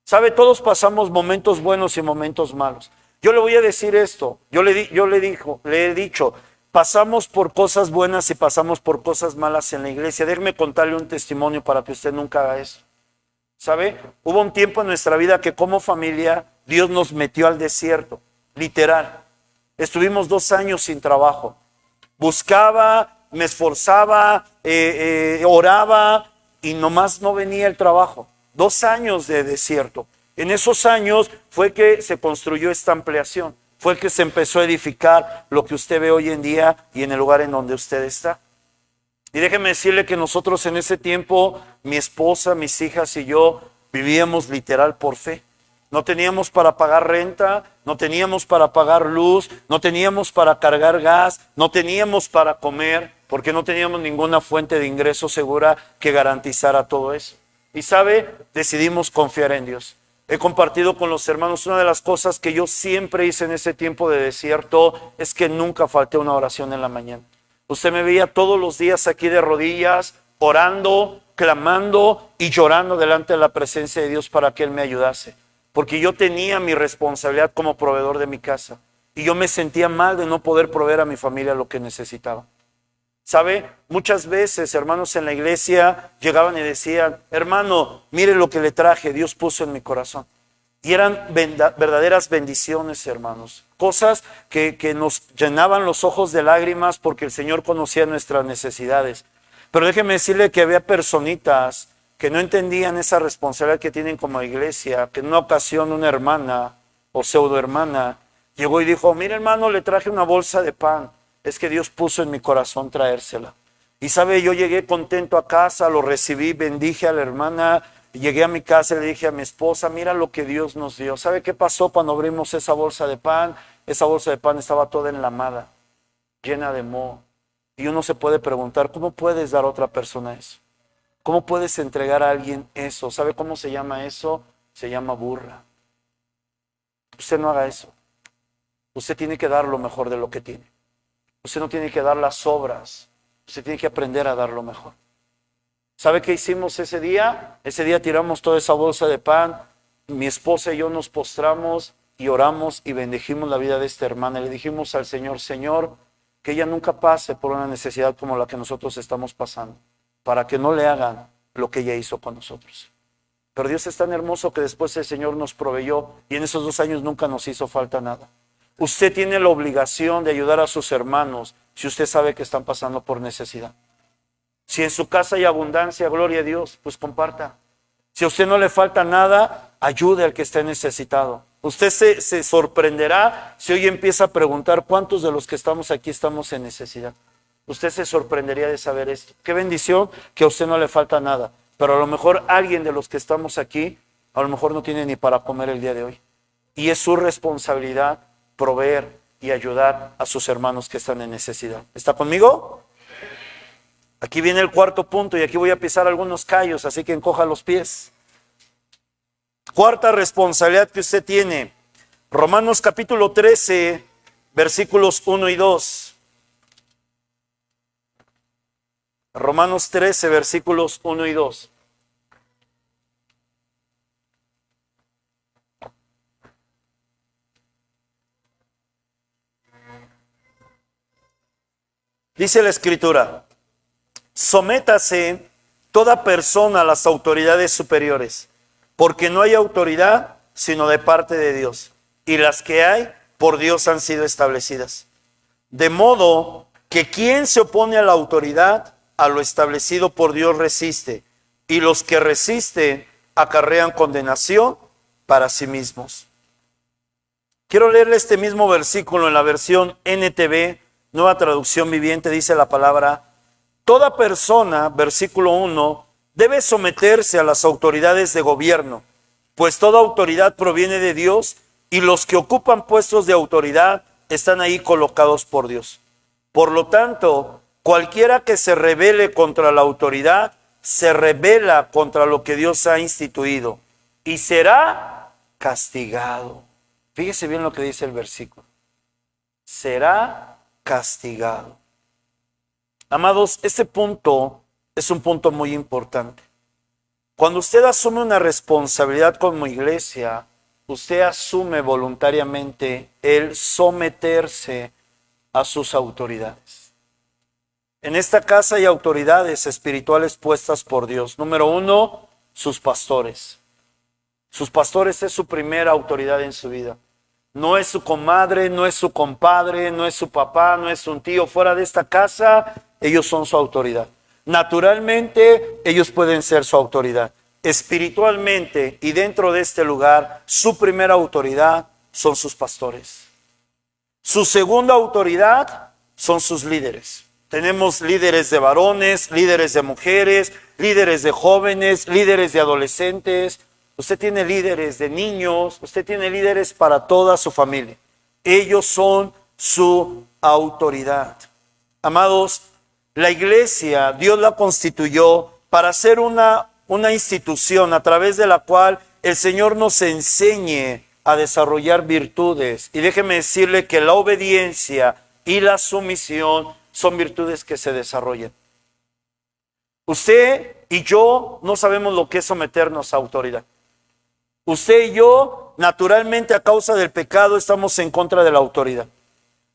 ¿Sabe? Todos pasamos momentos buenos y momentos malos. Yo le voy a decir esto, yo le he dicho, pasamos por cosas buenas y pasamos por cosas malas en la iglesia. Déjeme contarle un testimonio para que usted nunca haga eso. ¿Sabe? Hubo un tiempo en nuestra vida que como familia Dios nos metió al desierto, literal. Estuvimos 2 años sin trabajo. Buscaba, me esforzaba, oraba y nomás no venía el trabajo. 2 años de desierto. En esos años fue que se construyó esta ampliación. Fue que se empezó a edificar lo que usted ve hoy en día y en el lugar en donde usted está. Y déjeme decirle que nosotros en ese tiempo, mi esposa, mis hijas y yo vivíamos literal por fe. No teníamos para pagar renta, no teníamos para pagar luz, no teníamos para cargar gas, no teníamos para comer, porque no teníamos ninguna fuente de ingreso segura que garantizara todo eso. Y sabe, decidimos confiar en Dios. He compartido con los hermanos, una de las cosas que yo siempre hice en ese tiempo de desierto es que nunca falté una oración en la mañana. Usted me veía todos los días aquí de rodillas, orando, clamando y llorando delante de la presencia de Dios para que Él me ayudase. Porque yo tenía mi responsabilidad como proveedor de mi casa. Y yo me sentía mal de no poder proveer a mi familia lo que necesitaba. ¿Sabe? Muchas veces, hermanos en la iglesia llegaban y decían: hermano, mire lo que le traje, Dios puso en mi corazón. Y eran verdaderas bendiciones, hermanos. Cosas que nos llenaban los ojos de lágrimas porque el Señor conocía nuestras necesidades. Pero déjeme decirle que había personitas que no entendían esa responsabilidad que tienen como iglesia, que en una ocasión una hermana o pseudo hermana llegó y dijo: mire, hermano, le traje una bolsa de pan, es que Dios puso en mi corazón traérsela. Y sabe, yo llegué contento a casa, lo recibí, bendije a la hermana, llegué a mi casa y le dije a mi esposa: mira lo que Dios nos dio. ¿Sabe qué pasó cuando abrimos esa bolsa de pan? Esa bolsa de pan estaba toda enlamada, llena de moho. Y uno se puede preguntar: ¿cómo puedes dar a otra persona eso? ¿Cómo puedes entregar a alguien eso? ¿Sabe cómo se llama eso? Se llama burla. Usted no haga eso. Usted tiene que dar lo mejor de lo que tiene. Usted no tiene que dar las sobras. Usted tiene que aprender a dar lo mejor. ¿Sabe qué hicimos ese día? Ese día tiramos toda esa bolsa de pan. Mi esposa y yo nos postramos y oramos y bendijimos la vida de esta hermana. Le dijimos al Señor: Señor, que ella nunca pase por una necesidad como la que nosotros estamos pasando, para que no le hagan lo que ella hizo con nosotros. Pero Dios es tan hermoso que después el Señor nos proveyó y en esos 2 años nunca nos hizo falta nada. Usted tiene la obligación de ayudar a sus hermanos si usted sabe que están pasando por necesidad. Si en su casa hay abundancia, gloria a Dios, pues comparta. Si a usted no le falta nada, ayude al que esté necesitado. Usted se sorprenderá si hoy empieza a preguntar: ¿cuántos de los que estamos aquí estamos en necesidad? Usted se sorprendería de saber esto. Qué bendición que a usted no le falta nada. Pero a lo mejor alguien de los que estamos aquí, a lo mejor no tiene ni para comer el día de hoy. Y es su responsabilidad proveer y ayudar a sus hermanos que están en necesidad. ¿Está conmigo? Aquí viene el cuarto punto y aquí voy a pisar algunos callos, así que encoja los pies. Cuarta responsabilidad que usted tiene. Romanos capítulo 13, versículos 1 y 2. Romanos 13, versículos 1 y 2. Dice la Escritura, sométase toda persona a las autoridades superiores, porque no hay autoridad sino de parte de Dios, y las que hay por Dios han sido establecidas. De modo que quien se opone a la autoridad, a lo establecido por Dios resiste, y los que resisten acarrean condenación para sí mismos. Quiero leerle este mismo versículo en la versión NTV, Nueva Traducción Viviente. Dice la palabra: toda persona, versículo 1, debe someterse a las autoridades de gobierno, pues toda autoridad proviene de Dios y los que ocupan puestos de autoridad están ahí colocados por Dios. Por lo tanto, cualquiera que se rebele contra la autoridad, se rebela contra lo que Dios ha instituido y será castigado. Fíjese bien lo que dice el versículo. Será castigado. Amados, este punto es un punto muy importante. Cuando usted asume una responsabilidad como iglesia, usted asume voluntariamente el someterse a sus autoridades. En esta casa hay autoridades espirituales puestas por Dios. Número 1, sus pastores. Sus pastores es su primera autoridad en su vida. No es su comadre, no es su compadre, no es su papá, no es un tío. Fuera de esta casa, ellos son su autoridad. Naturalmente, ellos pueden ser su autoridad. Espiritualmente y dentro de este lugar, su primera autoridad son sus pastores. Su segunda autoridad son sus líderes. Tenemos líderes de varones, líderes de mujeres, líderes de jóvenes, líderes de adolescentes. Usted tiene líderes de niños, usted tiene líderes para toda su familia. Ellos son su autoridad. Amados, la iglesia, Dios la constituyó para ser una institución a través de la cual el Señor nos enseñe a desarrollar virtudes. Y déjeme decirle que la obediencia y la sumisión son virtudes que se desarrollan. Usted y yo no sabemos lo que es someternos a autoridad. Usted y yo, naturalmente, a causa del pecado, estamos en contra de la autoridad.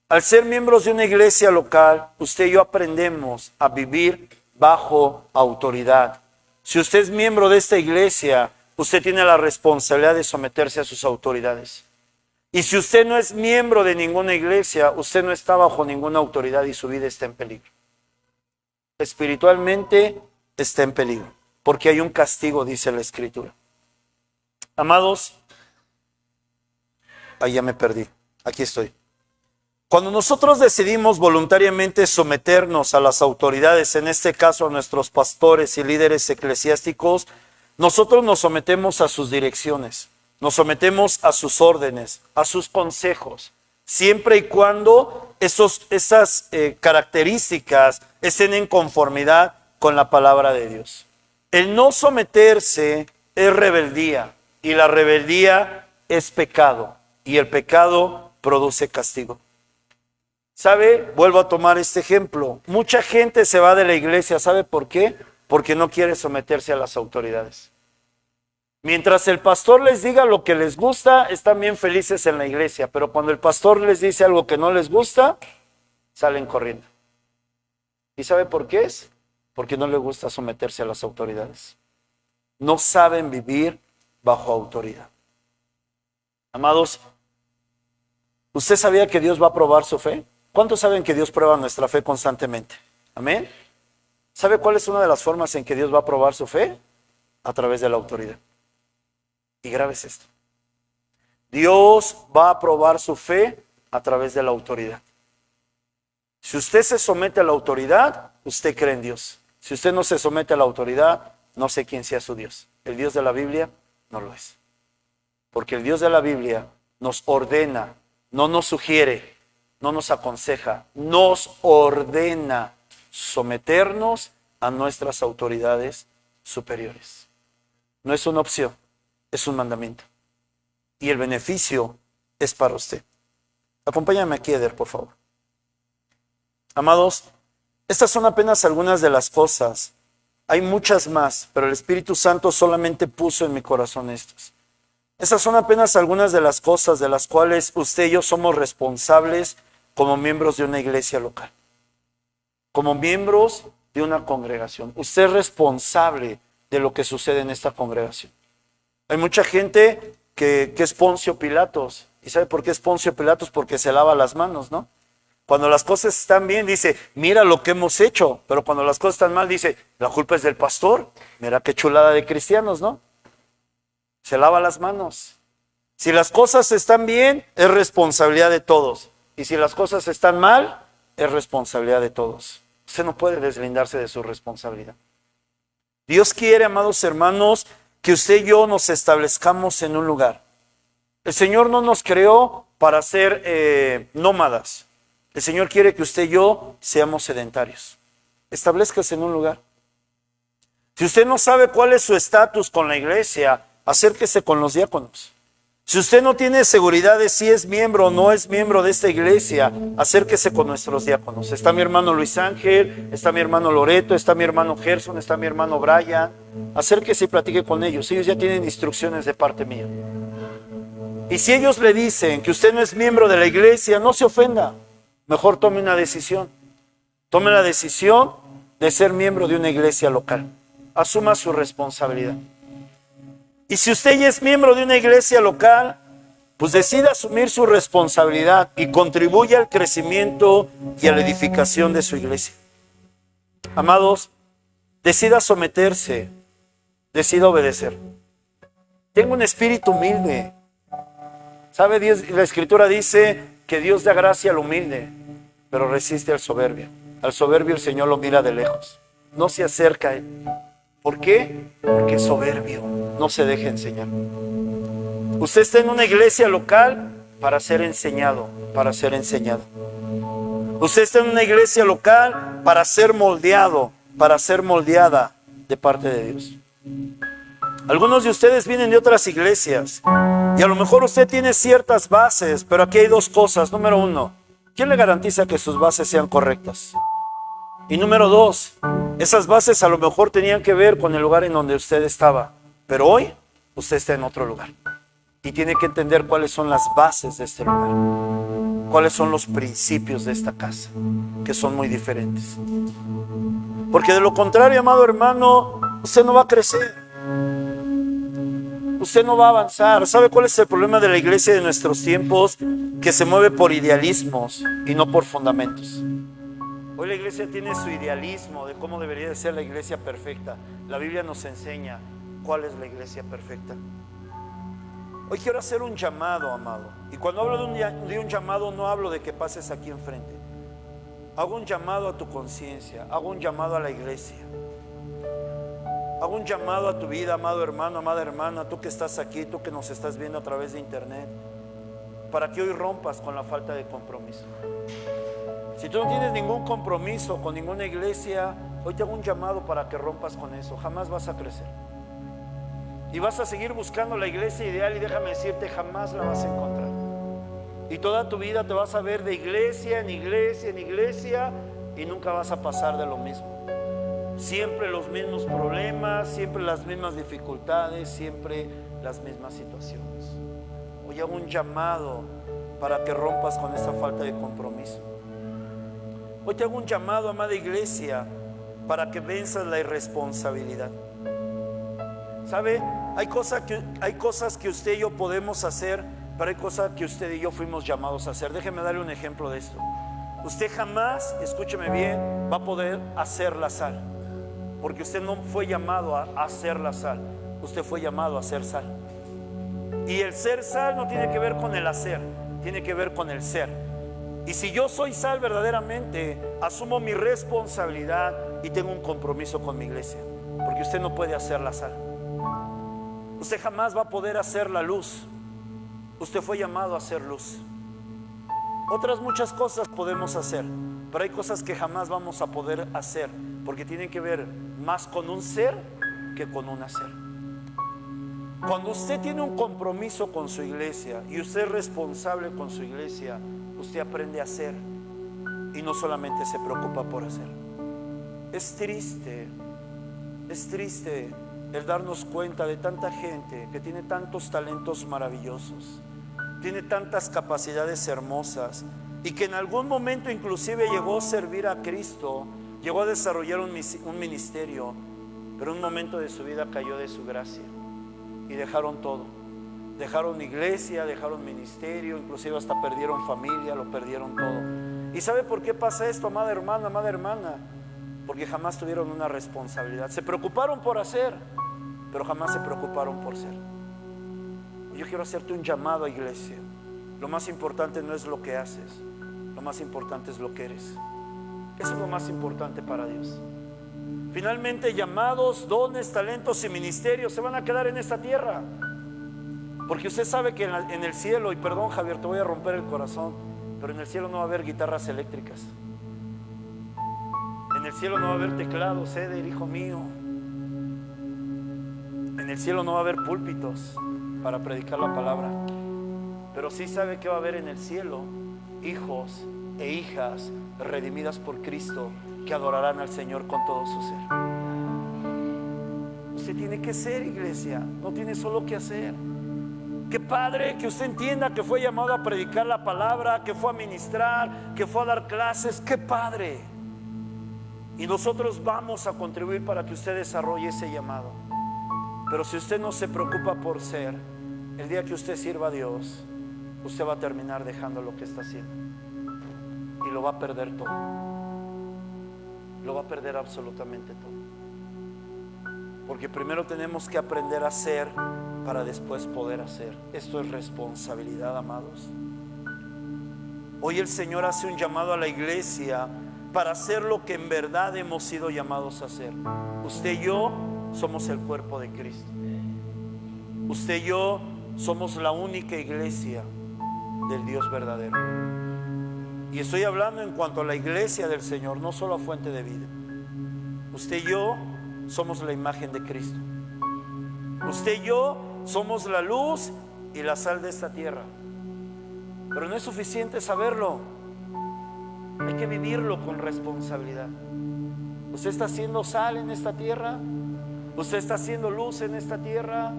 Al ser miembros de una iglesia local, usted y yo aprendemos a vivir bajo autoridad. Si usted es miembro de esta iglesia, usted tiene la responsabilidad de someterse a sus autoridades. Y si usted no es miembro de ninguna iglesia, usted no está bajo ninguna autoridad y su vida está en peligro. Espiritualmente está en peligro, porque hay un castigo, dice la Escritura. Amados, ahí ya me perdí, aquí estoy. Cuando nosotros decidimos voluntariamente someternos a las autoridades, en este caso a nuestros pastores y líderes eclesiásticos, nosotros nos sometemos a sus direcciones, nos sometemos a sus órdenes, a sus consejos, siempre y cuando esas características estén en conformidad con la palabra de Dios. El no someterse es rebeldía. Y la rebeldía es pecado, y el pecado produce castigo. ¿Sabe? Vuelvo a tomar este ejemplo. Mucha gente se va de la iglesia, ¿sabe por qué? Porque no quiere someterse a las autoridades. Mientras el pastor les diga lo que les gusta, están bien felices en la iglesia, pero cuando el pastor les dice algo que no les gusta, salen corriendo. ¿Y sabe por qué es? Porque no les gusta someterse a las autoridades. No saben vivir bajo autoridad. Amados, ¿usted sabía que Dios va a probar su fe? ¿Cuántos saben que Dios prueba nuestra fe constantemente? Amén. ¿Sabe cuál es una de las formas en que Dios va a probar su fe? A través de la autoridad. Y grave es esto. Dios va a probar su fe a través de la autoridad. Si usted se somete a la autoridad, usted cree en Dios. Si usted no se somete a la autoridad, no sé quién sea su Dios. El Dios de la Biblia no lo es. Porque el Dios de la Biblia nos ordena, no nos sugiere, no nos aconseja, nos ordena someternos a nuestras autoridades superiores. No es una opción, es un mandamiento. Y el beneficio es para usted. Acompáñame aquí, Eder, por favor. Amados, estas son apenas algunas de las cosas. Hay muchas más, pero el Espíritu Santo solamente puso en mi corazón estas. Estas son apenas algunas de las cosas de las cuales usted y yo somos responsables como miembros de una iglesia local. como miembros de una congregación. Usted es responsable de lo que sucede en esta congregación. Hay mucha gente que es Poncio Pilatos. ¿Y sabe por qué es Poncio Pilatos? Porque se lava las manos, ¿no? Cuando las cosas están bien, dice, mira lo que hemos hecho. Pero cuando las cosas están mal, dice, la culpa es del pastor. Mira qué chulada de cristianos, ¿no? Se lava las manos. Si las cosas están bien, es responsabilidad de todos. Y si las cosas están mal, es responsabilidad de todos. Usted no puede deslindarse de su responsabilidad. Dios quiere, amados hermanos, que usted y yo nos establezcamos en un lugar. El Señor no nos creó para ser nómadas. El Señor quiere que usted y yo seamos sedentarios. Establezcase en un lugar. Si usted no sabe cuál es su estatus con la iglesia, acérquese con los diáconos. Si usted no tiene seguridad de si es miembro o no es miembro de esta iglesia, acérquese con nuestros diáconos. Está mi hermano Luis Ángel, está mi hermano Loreto, está mi hermano Gerson, está mi hermano Brian. Acérquese y platique con ellos. Ellos ya tienen instrucciones de parte mía. Y si ellos le dicen que usted no es miembro de la iglesia, no se ofenda. Mejor tome una decisión. Tome la decisión de ser miembro de una iglesia local. Asuma su responsabilidad. Y si usted ya es miembro de una iglesia local, pues decida asumir su responsabilidad y contribuya al crecimiento y a la edificación de su iglesia. Amados, decida someterse, decida obedecer. Tenga un espíritu humilde. ¿Sabe? La Escritura dice que Dios da gracia al humilde, pero resiste al soberbio. Al soberbio el Señor lo mira de lejos. No se acerca a él. ¿Por qué? Porque es soberbio. No se deje enseñar. Usted está en una iglesia local para ser enseñado, para ser enseñado. Usted está en una iglesia local para ser moldeado, para ser moldeada de parte de Dios. Algunos de ustedes vienen de otras iglesias y a lo mejor usted tiene ciertas bases, pero aquí hay dos cosas. Número uno, ¿quién le garantiza que sus bases sean correctas? Y número dos, esas bases a lo mejor tenían que ver con el lugar en donde usted estaba, pero hoy usted está en otro lugar y tiene que entender cuáles son las bases de este lugar, cuáles son los principios de esta casa, que son muy diferentes. Porque de lo contrario, amado hermano, usted no va a crecer. Usted no va a avanzar. ¿Sabe cuál es el problema de la iglesia de nuestros tiempos? Que se mueve por idealismos y no por fundamentos. Hoy la iglesia tiene su idealismo de cómo debería de ser la iglesia perfecta. La Biblia nos enseña cuál es la iglesia perfecta. Hoy quiero hacer un llamado, amado. Y cuando hablo de un llamado, no hablo de que pases aquí enfrente. Hago un llamado a tu conciencia. Hago un llamado a la iglesia. Hago un llamado a tu vida, amado hermano, amada hermana, tú que estás aquí, tú que nos estás viendo a través de internet, para que hoy rompas con la falta de compromiso. Si tú no tienes ningún compromiso con ninguna iglesia, hoy te hago un llamado para que rompas con eso. Jamás vas a crecer. Y vas a seguir buscando la iglesia ideal y déjame decirte, jamás la vas a encontrar. Y toda tu vida te vas a ver de iglesia en iglesia en iglesia y nunca vas a pasar de lo mismo. Siempre los mismos problemas, siempre las mismas dificultades, siempre las mismas situaciones. Hoy hago un llamado para que rompas con esa falta de compromiso. Hoy te hago un llamado, amada iglesia, para que venzas la irresponsabilidad. ¿Sabe? Hay cosas que usted y yo podemos hacer, pero hay cosas que usted y yo fuimos llamados a hacer. Déjeme darle un ejemplo de esto. Usted jamás, escúcheme bien, va a poder hacer la sal. Porque usted no fue llamado a hacer la sal, usted fue llamado a hacer sal. Y el ser sal no tiene que ver con el hacer, tiene que ver con el ser. Y si yo soy sal verdaderamente, asumo mi responsabilidad y tengo un compromiso con mi iglesia. Porque usted no puede hacer la sal. Usted jamás va a poder hacer la luz. Usted fue llamado a hacer luz. Otras muchas cosas podemos hacer, pero hay cosas que jamás vamos a poder hacer, porque tienen que ver más con un ser que con un hacer. Cuando usted tiene un compromiso con su iglesia y usted es responsable con su iglesia, usted aprende a hacer y no solamente se preocupa por hacer. Es triste el darnos cuenta de tanta gente que tiene tantos talentos maravillosos, tiene tantas capacidades hermosas y que en algún momento inclusive llegó a servir a Cristo, Llegó a desarrollar un ministerio, pero en un momento de su vida cayó de su gracia y dejaron todo. Dejaron iglesia, dejaron ministerio, inclusive hasta perdieron familia, lo perdieron todo. ¿Y sabe por qué pasa esto, amada hermana, amada hermana? Porque jamás tuvieron una responsabilidad. Se preocuparon por hacer, pero jamás se preocuparon por ser. Yo quiero hacerte un llamado a iglesia. Lo más importante no es lo que haces, lo más importante es lo que eres. Eso es lo más importante para Dios. Finalmente, llamados, dones, talentos y ministerios se van a quedar en esta tierra. Porque usted sabe que en el cielo, y perdón Javier, te voy a romper el corazón, pero en el cielo no va a haber guitarras eléctricas. En el cielo no va a haber teclados, Eder, hijo mío. En el cielo no va a haber púlpitos para predicar la palabra. Pero sí sabe que va a haber en el cielo hijos e hijas redimidas por Cristo que adorarán al Señor con todo su ser. Usted tiene que ser, iglesia, no tiene solo que hacer. Qué padre que usted entienda que fue llamado a predicar la palabra, que fue a ministrar, que fue a dar clases. Qué padre. Y nosotros vamos a contribuir para que usted desarrolle ese llamado. Pero si usted no se preocupa por ser, el día que usted sirva a Dios, usted va a terminar dejando lo que está haciendo y lo va a perder todo. Lo va a perder absolutamente todo. Porque primero tenemos que aprender a ser para después poder hacer. Esto es responsabilidad, amados. Hoy el Señor hace un llamado a la iglesia para hacer lo que en verdad hemos sido llamados a hacer. Usted y yo somos el cuerpo de Cristo. Usted y yo somos la única iglesia del Dios verdadero. Y estoy hablando en cuanto a la iglesia del Señor, no solo a Fuente de Vida. Usted y yo somos la imagen de Cristo. Usted y yo somos la luz y la sal de esta tierra. Pero no es suficiente saberlo. Hay que vivirlo con responsabilidad. ¿Usted está haciendo sal en esta tierra? ¿Usted está haciendo luz en esta tierra?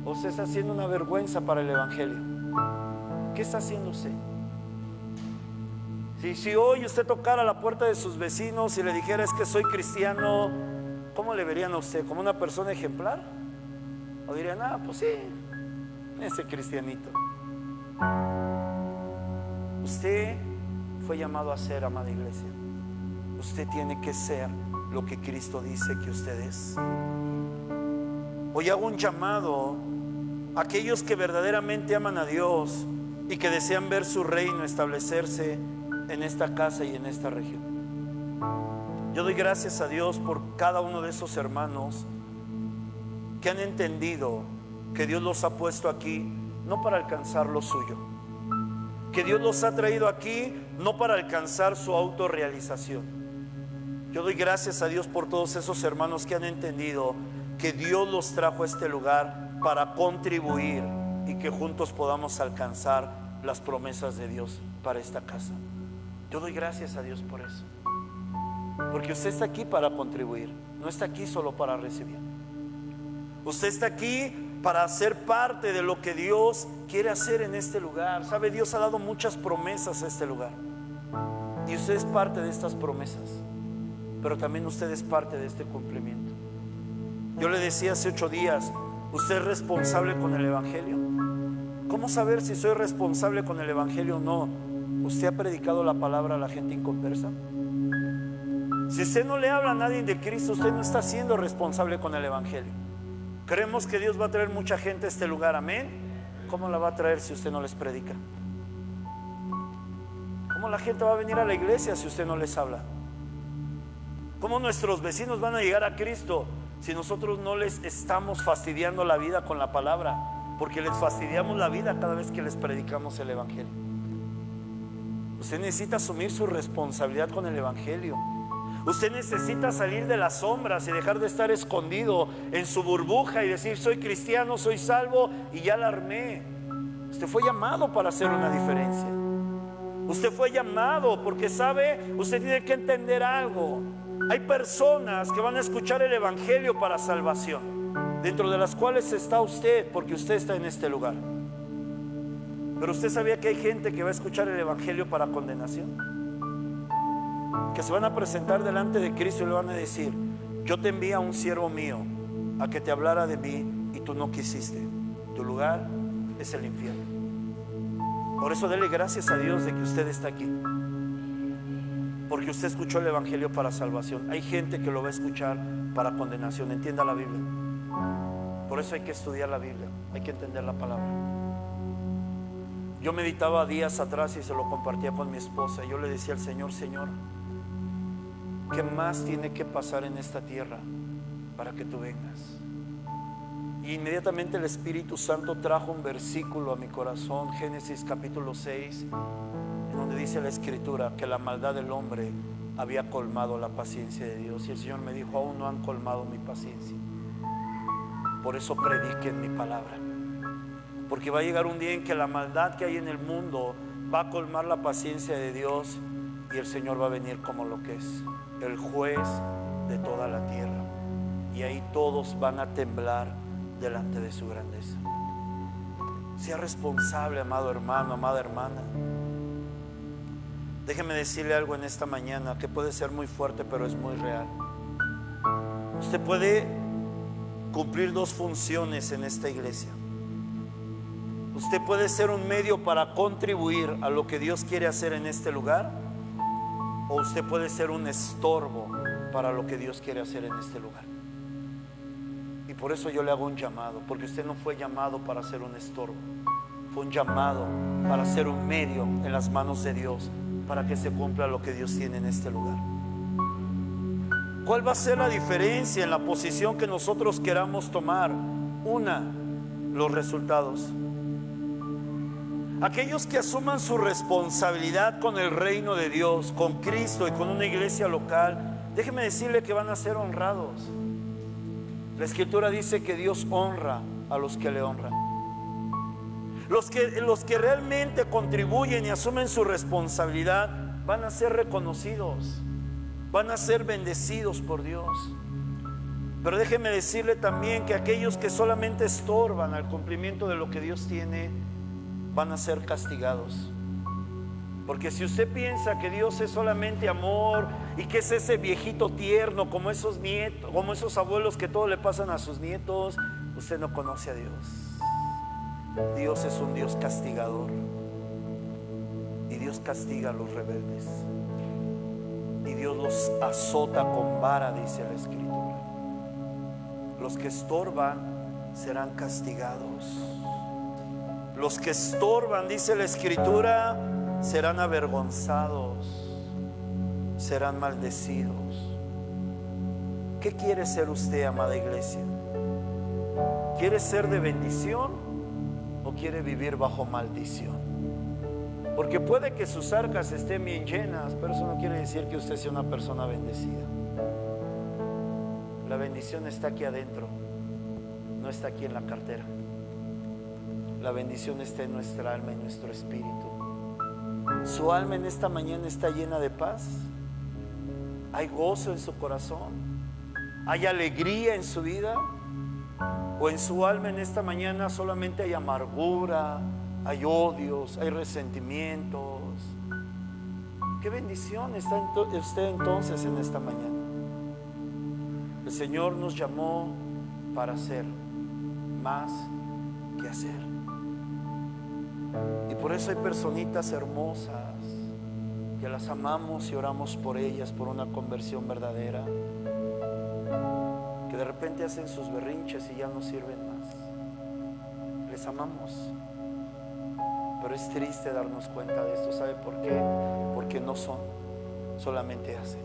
¿O usted está haciendo una vergüenza para el Evangelio? ¿Qué está haciendo usted? Si hoy usted tocara la puerta de sus vecinos y le dijera es que soy cristiano, ¿cómo le verían a usted? ¿Como una persona ejemplar? ¿O dirían, pues sí, ese cristianito? Usted fue llamado a ser, amada iglesia. Usted tiene que ser lo que Cristo dice que usted es. Hoy hago un llamado a aquellos que verdaderamente aman a Dios y que desean ver su reino establecerse en esta casa y en esta región. Yo doy gracias a Dios por cada uno de esos hermanos que han entendido que Dios los ha puesto aquí no para alcanzar lo suyo, que Dios los ha traído aquí no para alcanzar su autorrealización. Yo doy gracias a Dios por todos esos hermanos que han entendido que Dios los trajo a este lugar para contribuir y que juntos podamos alcanzar las promesas de Dios para esta casa. Yo doy gracias a Dios por eso, porque usted está aquí para contribuir, no está aquí solo para recibir. Usted está aquí para ser parte de lo que Dios quiere hacer en este lugar. Sabe, Dios ha dado muchas promesas a este lugar y usted es parte de estas promesas, pero también usted es parte de este cumplimiento. Yo le decía hace 8 días, ¿usted es responsable con el Evangelio? ¿Cómo saber si soy responsable con el Evangelio o no? ¿Usted ha predicado la palabra a la gente inconversa? Si usted no le habla a nadie de Cristo, usted no está siendo responsable con el Evangelio. Creemos que Dios va a traer mucha gente a este lugar, amén. ¿Cómo la va a traer si usted no les predica? ¿Cómo la gente va a venir a la iglesia si usted no les habla? ¿Cómo nuestros vecinos van a llegar a Cristo si nosotros no les estamos fastidiando la vida con la palabra? Porque les fastidiamos la vida cada vez que les predicamos el Evangelio. Usted necesita asumir su responsabilidad con el Evangelio. Usted necesita salir de las sombras y dejar de estar escondido en su burbuja y decir soy cristiano, soy salvo y ya la armé. Usted fue llamado para hacer una diferencia. Usted fue llamado porque sabe, usted tiene que entender algo. Hay personas que van a escuchar el Evangelio para salvación, dentro de las cuales está usted, porque usted está en este lugar. Pero usted sabía que hay gente que va a escuchar el Evangelio para condenación. que se van a presentar delante de Cristo y le van a decir: yo te envié a un siervo mío a que te hablara de mí y tú no quisiste. Tu lugar es el infierno. Por eso dele gracias a Dios de que usted está aquí, porque usted escuchó el evangelio para salvación. Hay gente que lo va a escuchar para condenación. Entienda la Biblia. Por eso hay que estudiar la Biblia, hay que entender la palabra. Yo meditaba días atrás y se lo compartía con mi esposa. Yo le decía al Señor: Señor, ¿qué más tiene que pasar en esta tierra para que tú vengas? Y inmediatamente el Espíritu Santo trajo un versículo a mi corazón, Génesis capítulo 6, en donde dice la Escritura que la maldad del hombre había colmado la paciencia de Dios. Y el Señor me dijo: aún no han colmado mi paciencia. Por eso prediquen mi palabra, porque va a llegar un día en que la maldad que hay en el mundo va a colmar la paciencia de Dios, y el Señor va a venir como lo que es el juez de toda la tierra, y ahí todos van a temblar delante de su grandeza. Sea responsable, amado hermano, amada hermana. Déjeme decirle algo en esta mañana que puede ser muy fuerte, pero es muy real. Usted puede cumplir dos funciones en esta iglesia. Usted puede ser un medio para contribuir a lo que Dios quiere hacer en este lugar, o usted puede ser un estorbo para lo que Dios quiere hacer en este lugar. Y por eso yo le hago un llamado, porque usted no fue llamado para ser un estorbo, fue un llamado para ser un medio en las manos de Dios, para que se cumpla lo que Dios tiene en este lugar. ¿Cuál va a ser la diferencia en la posición que nosotros queramos tomar? Una, los resultados. Aquellos que asuman su responsabilidad con el reino de Dios, con Cristo y con una iglesia local, déjeme decirle que van a ser honrados. La Escritura dice que Dios honra a los que le honran. Los que realmente contribuyen y asumen su responsabilidad van a ser reconocidos, van a ser bendecidos por Dios. Pero déjeme decirle también que aquellos que solamente estorban al cumplimiento de lo que Dios tiene, van a ser castigados. Porque si usted piensa que Dios es solamente amor y que es ese viejito tierno, como esos nietos, como esos abuelos que todo le pasan a sus nietos, usted no conoce a Dios. Dios es un Dios castigador, y Dios castiga a los rebeldes, y Dios los azota con vara, dice la Escritura. Los que estorban serán castigados. Los que estorban, dice la Escritura, serán avergonzados, serán maldecidos. ¿Qué quiere ser usted, amada iglesia? ¿Quiere ser de bendición o quiere vivir bajo maldición? Porque puede que sus arcas estén bien llenas, pero eso no quiere decir que usted sea una persona bendecida. La bendición está aquí adentro, no está aquí en la cartera. La bendición está en nuestra alma y nuestro espíritu. ¿Su alma en esta mañana está llena de paz? ¿Hay gozo en su corazón? ¿Hay alegría en su vida? ¿O en su alma en esta mañana solamente hay amargura, hay odios, hay resentimientos? ¿Qué bendición está usted entonces en esta mañana? El Señor nos llamó para hacer más que hacer. Y por eso hay personitas hermosas que las amamos y oramos por ellas, por una conversión verdadera, que de repente hacen sus berrinches y ya no sirven más. Les amamos, pero es triste darnos cuenta de esto. ¿Sabe por qué? Porque no son, solamente hacen.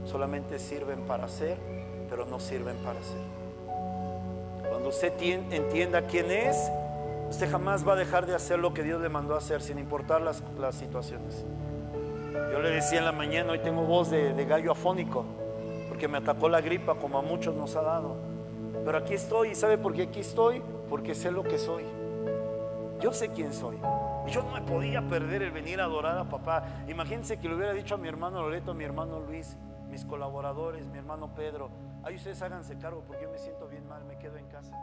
Solamente sirven para hacer, pero no sirven para ser. Cuando usted entienda quién es, usted jamás va a dejar de hacer lo que Dios le mandó a hacer, sin importar las situaciones. Yo le decía en la mañana: hoy tengo voz de gallo afónico, porque me atacó la gripa, como a muchos nos ha dado. Pero aquí estoy. ¿Y sabe por qué aquí estoy? Porque sé lo que soy. Yo sé quién soy. Y yo no me podía perder el venir a adorar a papá. Imagínense que le hubiera dicho a mi hermano Loreto, a mi hermano Luis, mis colaboradores, mi hermano Pedro: ahí ustedes háganse cargo porque yo me siento bien mal, me quedo en casa.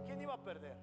¿Quién iba a perder?